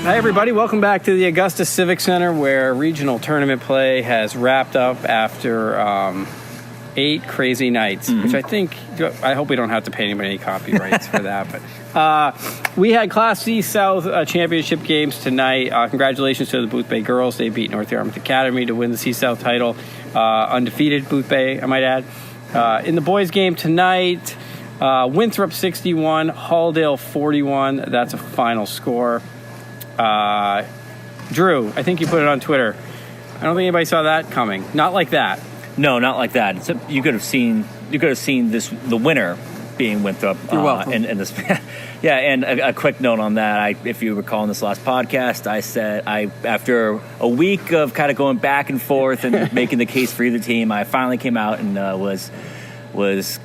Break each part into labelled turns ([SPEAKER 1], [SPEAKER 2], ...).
[SPEAKER 1] Hi, everybody. Welcome back to the Augusta Civic Center, where regional tournament play has wrapped up after 8 crazy nights, which I hope we don't have to pay anybody any copyrights for that. But we had Class C South championship games tonight. Congratulations to the Booth Bay girls. They beat North Yarmouth Academy to win the C South title. Undefeated Booth Bay, I might add. In the boys game tonight, Winthrop 61, Halldale 41. That's a final score. Drew, I think you put it on Twitter. I don't think anybody saw that coming. Not like that.
[SPEAKER 2] No, not like that. So you could have seen the winner being Winthrop.
[SPEAKER 1] You're welcome.
[SPEAKER 2] And this, yeah. And a quick note on that. If you recall in this last podcast, I said after a week of kind of going back and forth and making the case for either team, I finally came out and was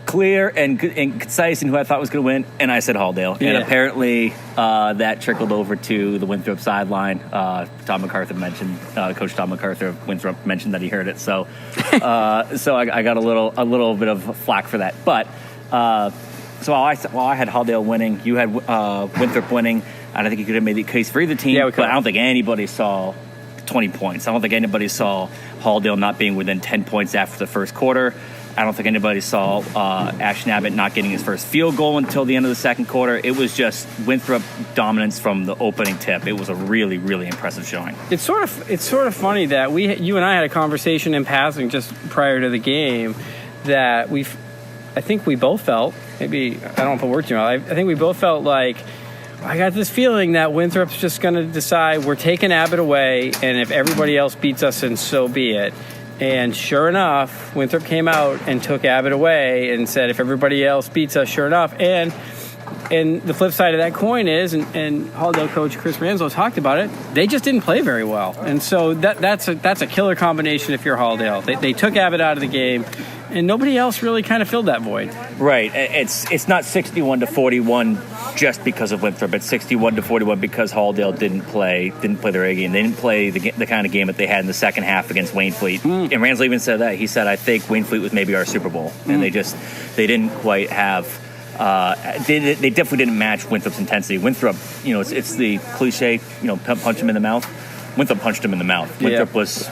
[SPEAKER 2] clear and concise in who I thought was going to win, and I said Halldale.
[SPEAKER 1] Yeah.
[SPEAKER 2] And apparently that trickled over to the Winthrop sideline. Tom MacArthur mentioned, Coach Tom MacArthur of Winthrop mentioned that he heard it. So I got a little bit of flack for that. But so while I had Halldale winning, you had Winthrop winning, and I think you could have made the case for either team.
[SPEAKER 1] Yeah, we could.
[SPEAKER 2] But I don't think anybody saw 20 points. I don't think anybody saw Halldale not being within 10 points after the first quarter. I don't think anybody saw Ashton Abbott not getting his first field goal until the end of the second quarter. It was just Winthrop dominance from the opening tip. It was a really, really impressive showing. It's
[SPEAKER 1] sort of funny that you and I had a conversation in passing just prior to the game that I think we both felt, maybe I don't put words in your mouth, I think we both felt like, I got this feeling that Winthrop's just going to decide we're taking Abbott away, and if everybody else beats us, then so be it. And sure enough, Winthrop came out and took Abbott away and said, if everybody else beats us, sure enough. And the flip side of that coin is, and Halldale coach Chris Ranslow talked about it, they just didn't play very well. And so that's a killer combination if you're Halldale. They took Abbott out of the game, and nobody else really kind of filled that void.
[SPEAKER 2] Right. It's not 61-41 just because of Winthrop. It's 61-41 because Halldale didn't play their A game. They didn't play the kind of game that they had in the second half against Waynfleet. And Ranslow even said that. He said, I think Waynfleet was maybe our Super Bowl. And they didn't quite have... they definitely didn't match Winthrop's intensity. Winthrop, it's the cliche, punch him in the mouth. Winthrop punched him in the mouth. Winthrop was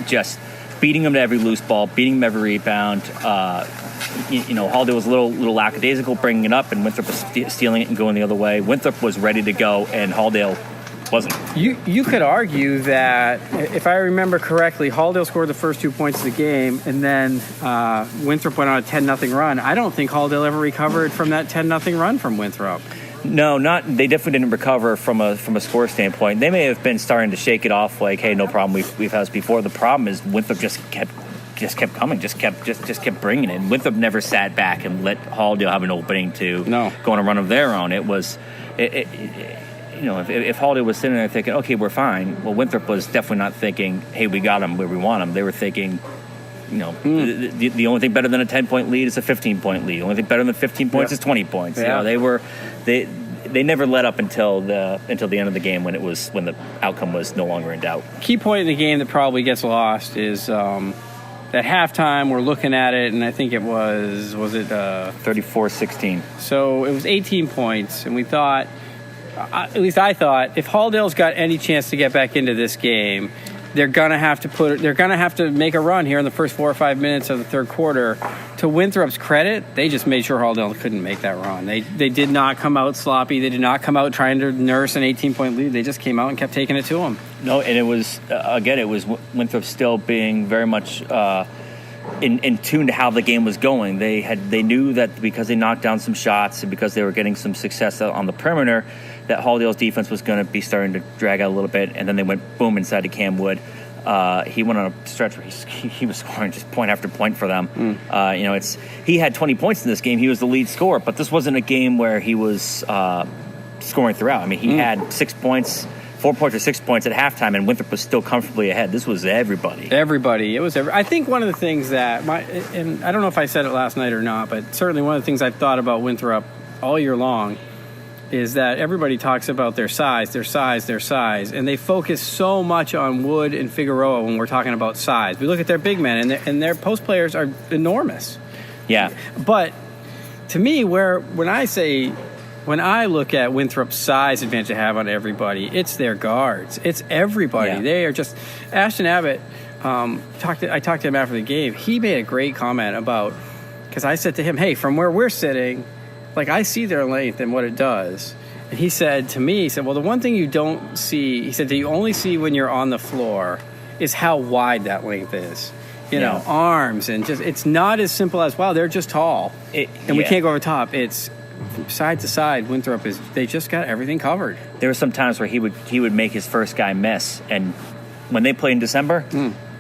[SPEAKER 2] just beating him to every loose ball, beating him every rebound. Halldale was a little lackadaisical bringing it up, and Winthrop was stealing it and going the other way. Winthrop was ready to go, and Halldale wasn't.
[SPEAKER 1] You could argue that, if I remember correctly, Halldale scored the first 2 points of the game, and then Winthrop went on a 10-0 run. I don't think Halldale ever recovered from that 10-0 run from Winthrop.
[SPEAKER 2] No, they definitely didn't recover from a score standpoint. They may have been starting to shake it off, like, hey, no problem, we've had this before. The problem is Winthrop just kept coming, just kept bringing it. And Winthrop never sat back and let Halldale have an opening to go on a run of their own. It was, if Halldale was sitting there thinking, okay, we're fine, well, Winthrop was definitely not thinking, hey, we got him where we want him. They were thinking, the only thing better than a 10-point lead is a 15-point lead. The only thing better than 15 points is 20 points.
[SPEAKER 1] Yeah.
[SPEAKER 2] They never let up until the end of the game when the outcome was no longer in doubt.
[SPEAKER 1] Key point in the game that probably gets lost is at halftime we're looking at it, and I think it was it
[SPEAKER 2] 34-16.
[SPEAKER 1] So it was 18 points, and we thought, at least I thought, if Halldale's got any chance to get back into this game, they're gonna have to make a run here in the first 4 or 5 minutes of the third quarter. To Winthrop's credit, they just made sure Halldale couldn't make that run. They did not come out sloppy. They did not come out trying to nurse an 18-point lead. They just came out and kept taking it to them.
[SPEAKER 2] No, and it was Winthrop still being very much in tune to how the game was going. They knew that because they knocked down some shots and because they were getting some success on the perimeter, that Halldale's defense was going to be starting to drag out a little bit, and then they went boom inside to Cam Wood. He went on a stretch where he was scoring just point after point for them. He had 20 points in this game. He was the lead scorer, but this wasn't a game where he was scoring throughout. I mean, he had 6 points, 4 points or 6 points at halftime, and Winthrop was still comfortably ahead. This was everybody.
[SPEAKER 1] It was I think one of the things that and I don't know if I said it last night or not, but certainly one of the things I've thought about Winthrop all year long is that everybody talks about their size, and they focus so much on Wood and Figueroa when we're talking about size. We look at their big men, and their post players are enormous.
[SPEAKER 2] Yeah.
[SPEAKER 1] But to me, when I say when I look at Winthrop's size advantage they have on everybody, it's their guards. It's everybody.
[SPEAKER 2] Yeah.
[SPEAKER 1] They are just Ashton Abbott. I talked to him after the game. He made a great comment about, because I said to him, hey, from where we're sitting, like I see their length and what it does. And he said to me, he said, well, the one thing you don't see, he said, that you only see when you're on the floor is how wide that length is. You know, arms and just, it's not as simple as, wow, they're just tall. We can't go over top. It's side to side. Winthrop they just got everything covered.
[SPEAKER 2] There were some times where he would make his first guy miss, and when they played in December,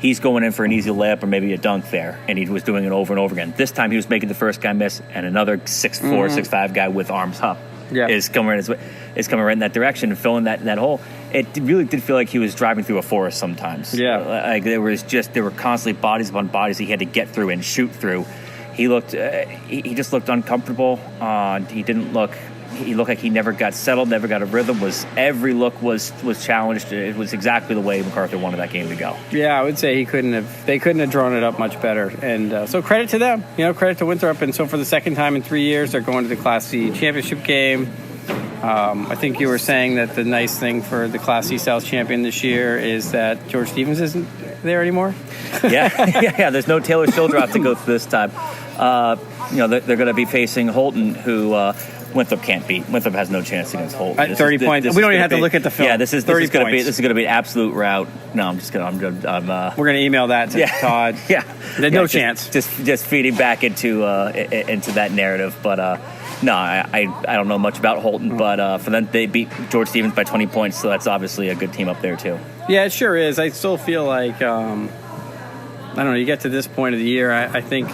[SPEAKER 2] he's going in for an easy layup or maybe a dunk there, and he was doing it over and over again. This time he was making the first guy miss, and another 6'4", 6'5" guy with arms up is coming right in that direction and filling that hole. It really did feel like he was driving through a forest sometimes.
[SPEAKER 1] Yeah.
[SPEAKER 2] Like there were constantly bodies upon bodies he had to get through and shoot through. He looked he just looked uncomfortable. He looked like he never got settled, never got a rhythm. Every look was challenged. It was exactly the way MacArthur wanted that game to go. Yeah,
[SPEAKER 1] I would say they couldn't have drawn it up much better. And so credit to them, credit to Winthrop. And so for the second time in 3 years, they're going to the Class C championship game. I think you were saying that the nice thing for the Class C South champion this year is that George Stevens isn't there anymore.
[SPEAKER 2] Yeah. There's no Taylor Shildroth to go through this time. They're going to be facing Holton, who Winthrop can't beat. Winthrop has no chance against Holton.
[SPEAKER 1] 30 points. We don't even have to look at the film.
[SPEAKER 2] Yeah, this is going to be an absolute rout. No, I'm just going to. We're
[SPEAKER 1] going to email that to Todd. There's no chance.
[SPEAKER 2] Just feeding back into that narrative, but. No, I don't know much about Holton, but for them, they beat George Stevens by 20 points, so that's obviously a good team up there, too.
[SPEAKER 1] Yeah, it sure is. I still feel like, I don't know, you get to this point of the year, I think,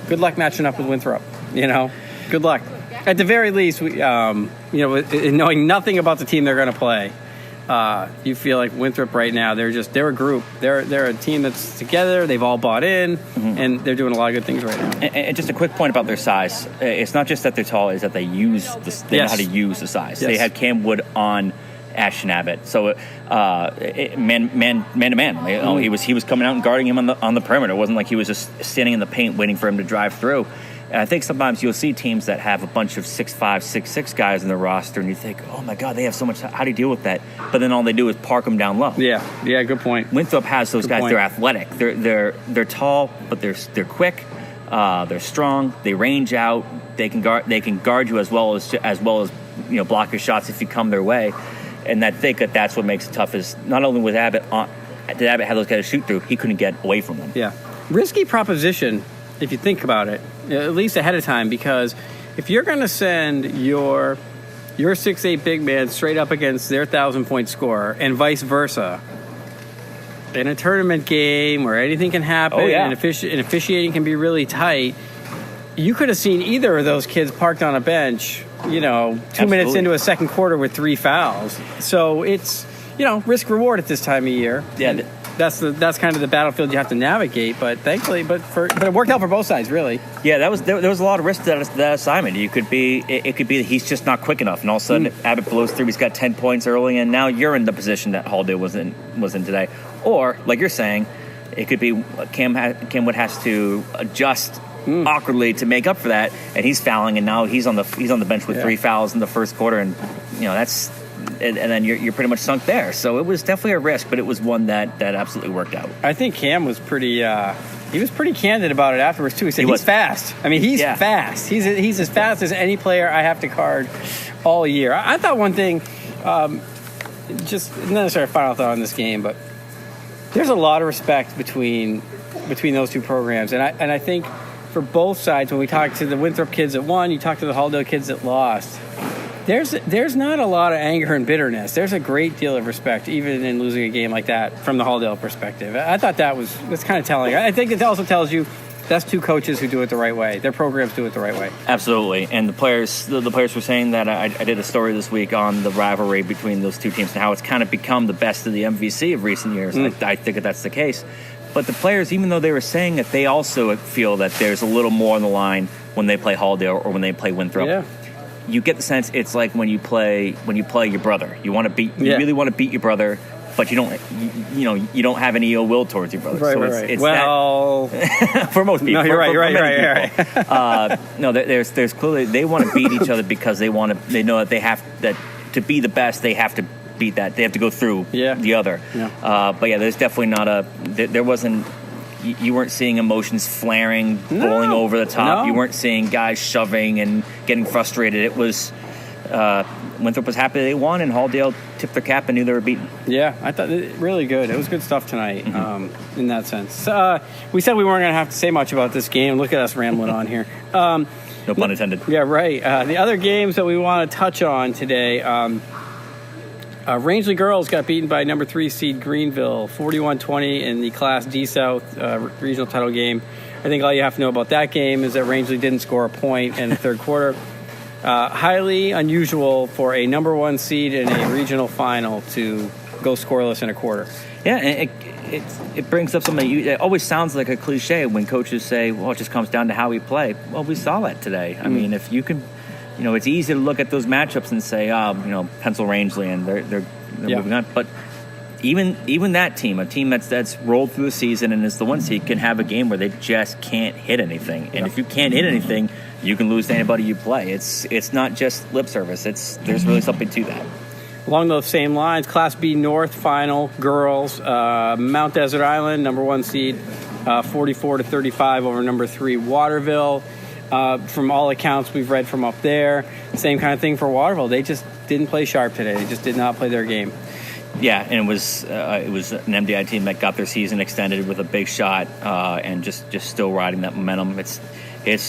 [SPEAKER 1] good luck matching up with Winthrop, good luck. At the very least, knowing nothing about the team they're going to play, you feel like Winthrop right now, they're a group. They're a team that's together. They've all bought in, and they're doing a lot of good things right now.
[SPEAKER 2] And just a quick point about their size. It's not just that they're tall, it's that they know how to use the size. Yes. They had Cam Wood on Ashton Abbott. So man to man. He was coming out and guarding him on the perimeter. It wasn't like he was just standing in the paint waiting for him to drive through. And I think sometimes you'll see teams that have a bunch of 6'5", 6'6" guys in their roster, and you think, oh, my God, they have so much. How do you deal with that? But then all they do is park them down low.
[SPEAKER 1] Yeah, good point.
[SPEAKER 2] Winthrop has those guys. They're athletic. They're tall, but they're quick. They're strong. They range out. They can guard you as well as block your shots if you come their way. And I think that's what makes it tough is not only with Abbott, did Abbott have those guys to shoot through, he couldn't get away from them.
[SPEAKER 1] Yeah. Risky proposition, if you think about it, at least ahead of time, because if you're going to send your 6'8" big man straight up against their 1,000-point scorer and vice versa, in a tournament game where anything can happen and officiating can be really tight, you could have seen either of those kids parked on a bench, 2 minutes into a second quarter with 3 fouls. So it's, risk reward at this time of year.
[SPEAKER 2] Yeah.
[SPEAKER 1] That's kind of the battlefield you have to navigate, but thankfully, but it worked out for both sides, really.
[SPEAKER 2] Yeah, there was a lot of risk to that assignment. It could be that he's just not quick enough, and all of a sudden Abbott blows through. He's got 10 points early, and now you're in the position that Halldale was in today. Or, like you're saying, it could be Cam Wood has to adjust awkwardly to make up for that, and he's fouling, and now he's on the bench with 3 fouls in the first quarter, and that's. And then you're pretty much sunk there. So it was definitely a risk, but it was one that absolutely worked out.
[SPEAKER 1] I think Cam was pretty candid about it afterwards, too. He said he's fast. I mean, he's fast. He's as fast as any player I have to guard all year. I thought one thing, just not necessarily a final thought on this game, but there's a lot of respect between those two programs. And I think for both sides, when we talk to the Winthrop kids that won, you talk to the Halldale kids that lost, There's not a lot of anger and bitterness. There's a great deal of respect, even in losing a game like that, from the Halldale perspective. I thought that's kind of telling. I think it also tells you that's two coaches who do it the right way. Their programs do it the right way.
[SPEAKER 2] Absolutely. And the players were saying that I did a story this week on the rivalry between those two teams and how it's kind of become the best of the MVC of recent years. I think that's the case. But the players, even though they were saying that, they also feel that there's a little more on the line when they play Halldale or when they play Winthrop.
[SPEAKER 1] Yeah.
[SPEAKER 2] You get the sense it's like when you play your brother. You want to beat. You really want to beat your brother. but you don't have any ill will towards your brother.
[SPEAKER 1] Right,
[SPEAKER 2] so
[SPEAKER 1] right.
[SPEAKER 2] It's
[SPEAKER 1] well,
[SPEAKER 2] that, for most people.
[SPEAKER 1] No, you're right.
[SPEAKER 2] For
[SPEAKER 1] You're
[SPEAKER 2] many
[SPEAKER 1] right.
[SPEAKER 2] people. No, there's clearly they want to beat each other because they know that they have that to be the best. They have to beat that. They have to go through the other.
[SPEAKER 1] Yeah.
[SPEAKER 2] But yeah, there's definitely there wasn't. You weren't seeing emotions flaring, bowling over the top.
[SPEAKER 1] No.
[SPEAKER 2] You weren't seeing guys shoving and getting frustrated. It was Winthrop was happy they won, and Halldale tipped their cap and knew they were beaten.
[SPEAKER 1] Yeah, I thought really good. It was good stuff tonight in that sense. We said we weren't going to have to say much about this game. Look at us rambling on here.
[SPEAKER 2] No pun intended.
[SPEAKER 1] Yeah, right. The other games that we want to touch on today, Rangeley girls got beaten by number 3 seed Greenville, 41-20 in the Class D South regional title game. I think all you have to know about that game is that Rangeley didn't score a point in the third quarter. Highly unusual for a number 1 seed in a regional final to go scoreless in a quarter.
[SPEAKER 2] Yeah, and it brings up something. It always sounds like a cliche when coaches say, "Well, it just comes down to how we play." Well, we saw that today. I mean, if you can, it's easy to look at those matchups and say, pencil Rangeley, and they're moving on. But even that team, a team that's rolled through the season and is the 1 seed, can have a game where they just can't hit anything. And if you can't hit anything, you can lose to anybody you play. It's not just lip service. There's really something to that.
[SPEAKER 1] Along those same lines, Class B North final, girls, Mount Desert Island, number 1 seed, 44-35 over number 3 Waterville. From all accounts we've read from up there, same kind of thing for Waterville. They just didn't play sharp today. They just did not play their game.
[SPEAKER 2] Yeah, and it was an MDI team that got their season extended with a big shot and just still riding that momentum. It's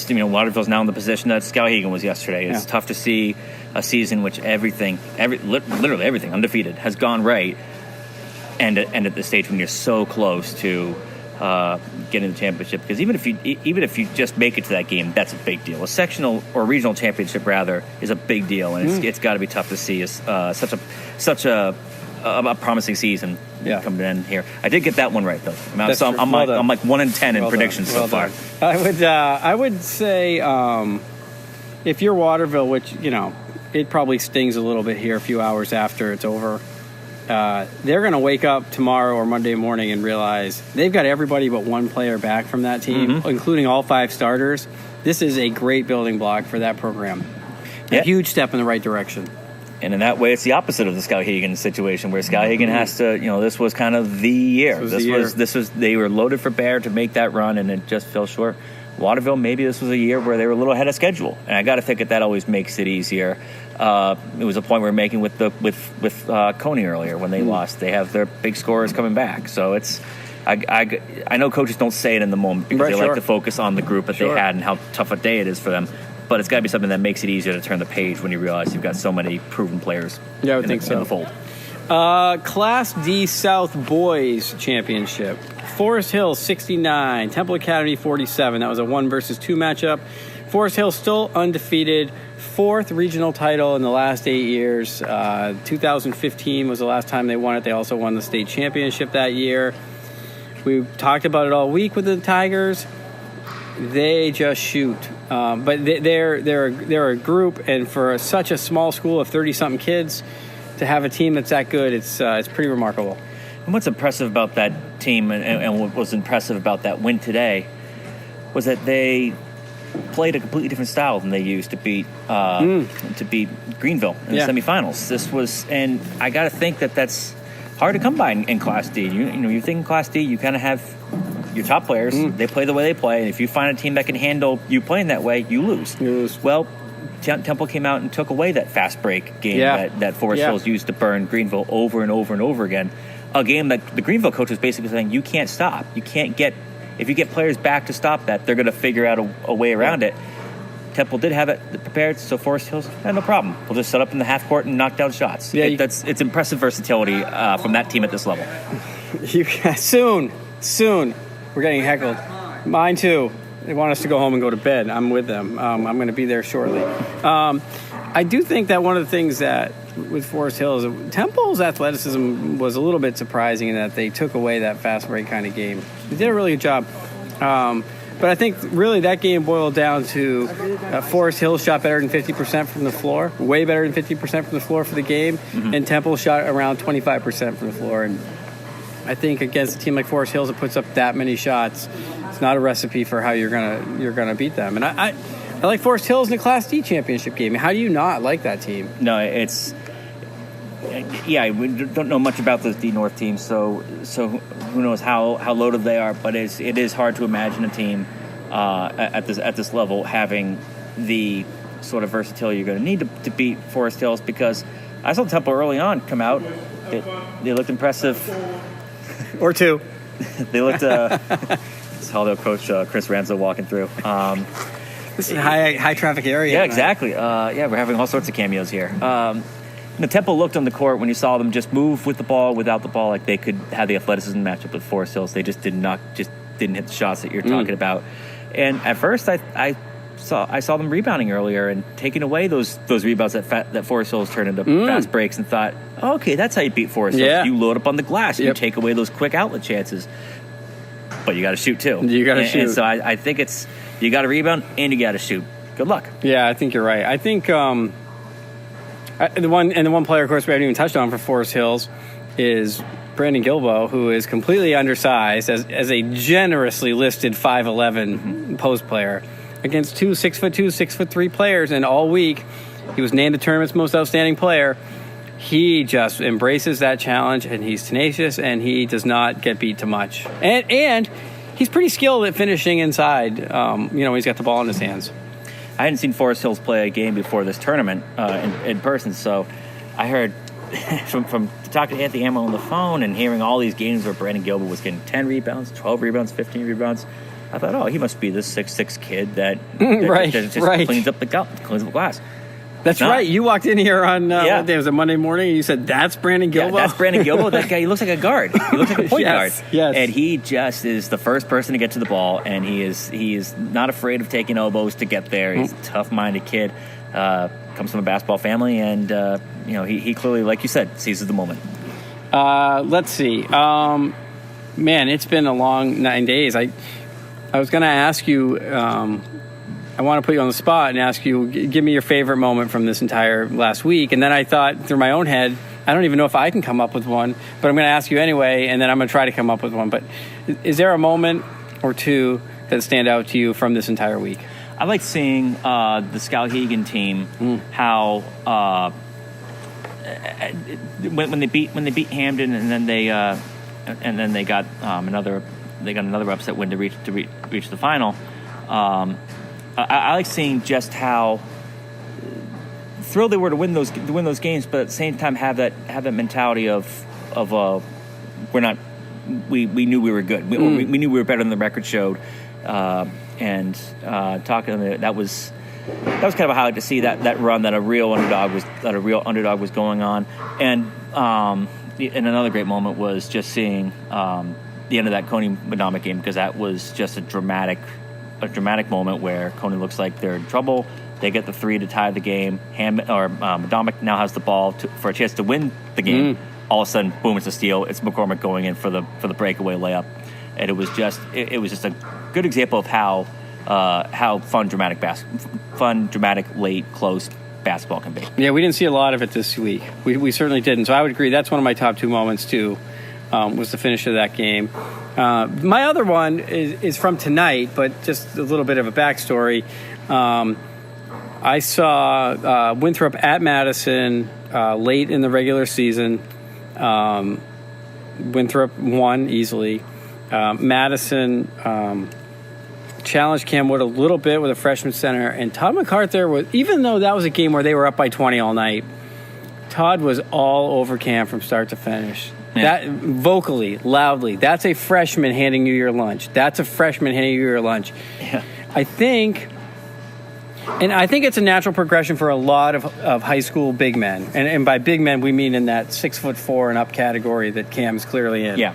[SPEAKER 2] Waterville's now in the position that Skowhegan was yesterday. It's tough to see a season which literally everything undefeated has gone right, and at the stage when you're so close to getting the championship. Because even if you just make it to that game, that's a big deal. A sectional or regional championship rather is a big deal, and it's got to be tough to see such a promising season coming in here. I did get that one right though. I'm like 1 in 10 in predictions so far.
[SPEAKER 1] I would say if you're Waterville, which it probably stings a little bit here a few hours after it's over. They're going to wake up tomorrow or Monday morning and realize they've got everybody but 1 player back from that team, including all 5 starters. This is a great building block for that program. A huge step in the right direction.
[SPEAKER 2] And in that way, it's the opposite of the Skowhegan situation, where Skowhegan has to, this was kind of the year. This was they were loaded for bear to make that run, and it just fell short. Waterville, maybe this was a year where they were a little ahead of schedule, and I got to think that always makes it easier. It was a point we were making with Coney earlier when they lost. They have their big scorers coming back, so it's. I know coaches don't say it in the moment because they like to focus on the group that they had and how tough a day it is for them. But it's got to be something that makes it easier to turn the page when you realize you've got so many proven players.
[SPEAKER 1] Yeah, I would think so.
[SPEAKER 2] In the fold.
[SPEAKER 1] Class D South Boys Championship. Forest Hill 69, Temple Academy 47. That was a 1 versus 2 matchup. Forest Hill still undefeated. 4th regional title in the last 8 years. 2015 was the last time they won it. They also won the state championship that year. We talked about it all week with the Tigers. They just shoot. But they're a group, and for such a small school of 30-something kids, to have a team that's that good, it's pretty remarkable.
[SPEAKER 2] And what's impressive about that team, and what was impressive about that win today, was that they played a completely different style than they used to beat Greenville in the semifinals. This was, and I got to think that's hard to come by in Class D. You think in Class D, you kind of have your top players. They play the way they play, and if you find a team that can handle you playing that way, you lose. Well, Temple came out and took away that fast break game that Forest Hills used to burn Greenville over and over and over again. A game that the Greenville coach was basically saying, you can't stop. You can't get, if you get players back to stop that, they're going to figure out a way around it. Temple did have it prepared, so Forest Hills, no problem. We'll just set up in the half court and knock down shots. Yeah, it's impressive versatility from that team at this level.
[SPEAKER 1] Soon, we're getting heckled. Mine too. They want us to go home and go to bed. I'm with them. I'm going to be there shortly. I do think that one of the things that with Forest Hills, Temple's athleticism was a little bit surprising in that they took away that fast break kind of game. They did a really good job. But I think really that game boiled down to Forest Hill shot better than 50% from the floor, way better than 50% from the floor for the game, and Temple shot around 25% from the floor. And I think against a team like Forest Hills that puts up that many shots, it's not a recipe for how you're gonna beat them. And I like Forest Hills in the Class D championship game. How do you not like that team?
[SPEAKER 2] No, it's we don't know much about the D North team, so who knows how loaded they are. But it is hard to imagine a team at this level having the sort of versatility you're going to need to beat Forest Hills, because I saw Temple early on come out. They looked impressive.
[SPEAKER 1] Or two.
[SPEAKER 2] They looked. This Halldale coach Chris Ranzo walking through.
[SPEAKER 1] This is a high traffic area.
[SPEAKER 2] Yeah, exactly. We're having all sorts of cameos here. The Temple looked on the court when you saw them just move with the ball, without the ball, like they could have the athleticism match up with Forest Hills. They just didn't hit the shots that you're talking about. And at first, I saw them rebounding earlier and taking away those rebounds that Forest Hills turned into fast breaks, and thought, okay, that's how you beat Forest Hills.
[SPEAKER 1] Yeah.
[SPEAKER 2] You load up on the glass, you take away those quick outlet chances, but you got to shoot too.
[SPEAKER 1] You got to shoot.
[SPEAKER 2] And so I think it's you got to rebound and you got to shoot. Good luck.
[SPEAKER 1] Yeah, I think you're right. I think the one player, of course, we haven't even touched on for Forest Hills is Brandon Gilbo, who is completely undersized as a generously listed 5'11" post player against two 6'2", 6'3" players, and all week he was named the tournament's most outstanding player. He just embraces that challenge, and he's tenacious, and he does not get beat too much. And he's pretty skilled at finishing inside. He's got the ball in his hands.
[SPEAKER 2] I hadn't seen Forest Hills play a game before this tournament in person, so I heard from talking to Anthony Hamill on the phone and hearing all these games where Brandon Gilbert was getting 10 rebounds, 12 rebounds, 15 rebounds. I thought, he must be this 6'6" kid that just cleans up the glass.
[SPEAKER 1] That's right. You walked in here on what day was it, Monday morning, and you said, "That's Brandon Gilbo."
[SPEAKER 2] Yeah, that's Brandon Gilbo. That guy, he looks like a guard. He looks like a point guard.
[SPEAKER 1] Yes.
[SPEAKER 2] And he just is the first person to get to the ball, and he is not afraid of taking elbows to get there. He's a tough-minded kid. Comes from a basketball family, and he clearly, like you said, seizes the moment.
[SPEAKER 1] Let's see. Man, it's been a long 9 days. I was going to ask you. I want to put you on the spot and ask you, give me your favorite moment from this entire last week. And then I thought, through my own head, I don't even know if I can come up with one, but I'm going to ask you anyway, and then I'm going to try to come up with one. But is there a moment or two that stand out to you from this entire week?
[SPEAKER 2] I like seeing the Skowhegan team, how when they beat Hamden, and then they got another upset win to reach the final. I like seeing just how thrilled they were to win those games, but at the same time have that mentality of we knew we were good. We knew we were better than the record showed, and talking to them, that was kind of a highlight to see that run that a real underdog was going on, and another great moment was just seeing the end of that Coney-Madomik game, because that was just a dramatic moment where Coney looks like they're in trouble. They get the three to tie the game. Madomik now has the ball for a chance to win the game. All of a sudden, boom! It's a steal. It's McCormick going in for the breakaway layup, and it was just a good example of how fun, dramatic, late, close basketball can be. Yeah,
[SPEAKER 1] we didn't see a lot of it this week. We certainly didn't. So I would agree. That's one of my top two moments too. Was the finish of that game. My other one is from tonight, but just a little bit of a backstory. I saw Winthrop at Madison late in the regular season. Winthrop won easily. Madison challenged Cam Wood a little bit with a freshman center, and Todd MacArthur even though that was a game where they were up by 20 all night, Todd was all over Cam from start to finish. Yeah. That vocally, loudly, that's a freshman handing you your lunch. Yeah. I think it's a natural progression for a lot of high school big men. And by big men, we mean in that 6'4" and up category that Cam is clearly in.
[SPEAKER 2] Yeah.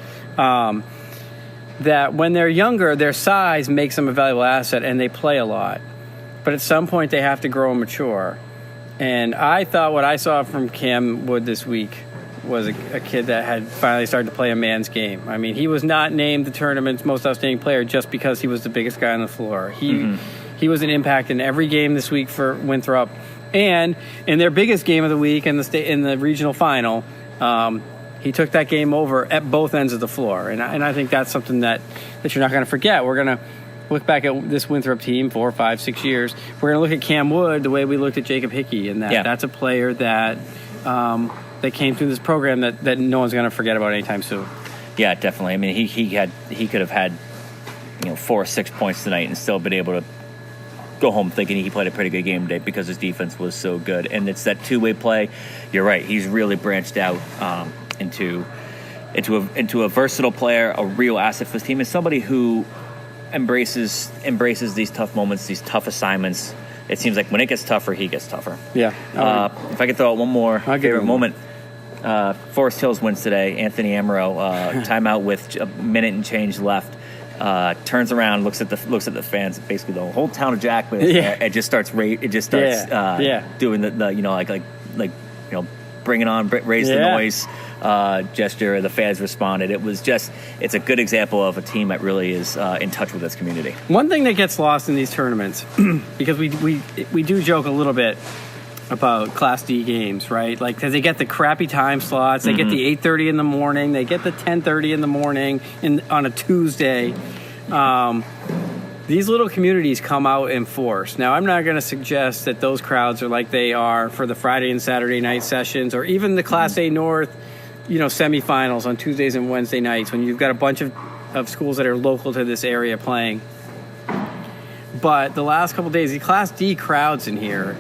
[SPEAKER 1] That when they're younger, their size makes them a valuable asset and they play a lot. But at some point, they have to grow and mature. And I thought what I saw from Cam Wood this week was a kid that had finally started to play a man's game. I mean, he was not named the tournament's most outstanding player just because he was the biggest guy on the floor. He was an impact in every game this week for Winthrop, and in their biggest game of the week in the regional final, he took that game over at both ends of the floor, and I think that's something that you're not going to forget. We're going to look back at this Winthrop team 4, 5, 6 years. We're going to look at Cam Wood the way we looked at Jacob Hickey, and that's a player that came through this program that no one's going to forget about anytime soon.
[SPEAKER 2] Yeah, definitely. I mean, he could have had 4 or 6 points tonight and still been able to go home thinking he played a pretty good game today because his defense was so good. And it's that two-way play. You're right. He's really branched out into a versatile player, a real asset for his team, and somebody who embraces these tough moments, these tough assignments. It seems like when it gets tougher, he gets tougher.
[SPEAKER 1] Yeah.
[SPEAKER 2] If I could throw out one more favorite moment, Forest Hills wins today. Anthony Amaro, timeout with a minute and change left. Turns around, looks at the fans. Basically, the whole town of Jackman is there. It just starts doing the bringing on, raise the noise gesture. The fans responded. It's a good example of a team that really is in touch with its community. One
[SPEAKER 1] thing that gets lost in these tournaments, because we do joke a little bit about Class D games, right? Like, because they get the crappy time slots. They get the 8:30 in the morning. They get the 10:30 in the morning on a Tuesday. These little communities come out in force. Now, I'm not going to suggest that those crowds are like they are for the Friday and Saturday night sessions, or even the Class A North, semifinals on Tuesdays and Wednesday nights when you've got a bunch of schools that are local to this area playing. But the last couple of days, the Class D crowds in here,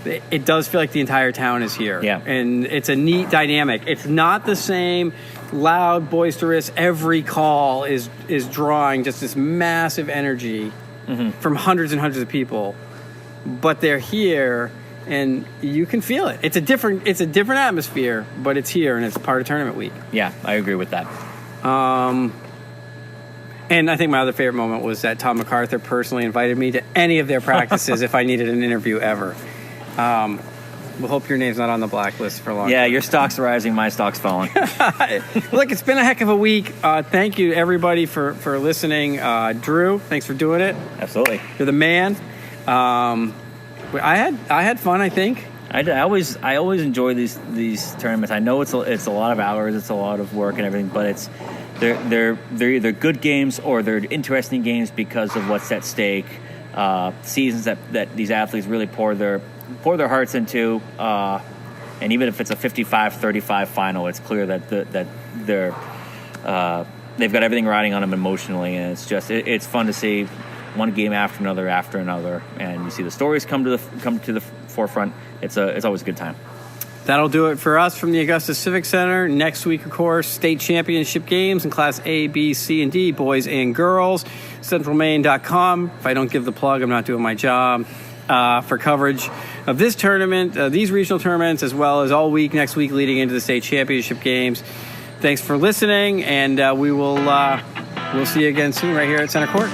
[SPEAKER 1] it does feel like the entire town is here.
[SPEAKER 2] Yeah.
[SPEAKER 1] And it's a neat dynamic. It's not the same loud, boisterous, every call is drawing just this massive energy from hundreds and hundreds of people. But they're here and you can feel it. It's a different atmosphere, but it's here and it's part of tournament week.
[SPEAKER 2] Yeah, I agree with that.
[SPEAKER 1] And I think my other favorite moment was that Tom MacArthur personally invited me to any of their practices if I needed an interview ever. We'll hope your name's not on the blacklist for long.
[SPEAKER 2] Yeah, your stock's rising, my stock's falling.
[SPEAKER 1] Look, it's been a heck of a week. Thank you, everybody, for listening. Drew, thanks for doing it.
[SPEAKER 2] Absolutely.
[SPEAKER 1] You're the man. I had fun, I think.
[SPEAKER 2] I always enjoy these tournaments. I know it's a lot of hours, it's a lot of work and everything, but they're either good games or they're interesting games because of what's at stake. Seasons that these athletes really pour their hearts into, and even if it's a 55-35 final, it's clear that they've got everything riding on them emotionally, and it's fun to see one game after another, and you see the stories come to the forefront. It's always a good time.
[SPEAKER 1] That'll do it for us from the Augusta Civic Center. Next week, of course, state championship games in Class A, B, C, and D, boys and girls. CentralMaine.com. If I don't give the plug, I'm not doing my job. For coverage of this tournament, these regional tournaments, as well as all week next week leading into the state championship games. Thanks for listening, and we'll see you again soon right here at Center Court.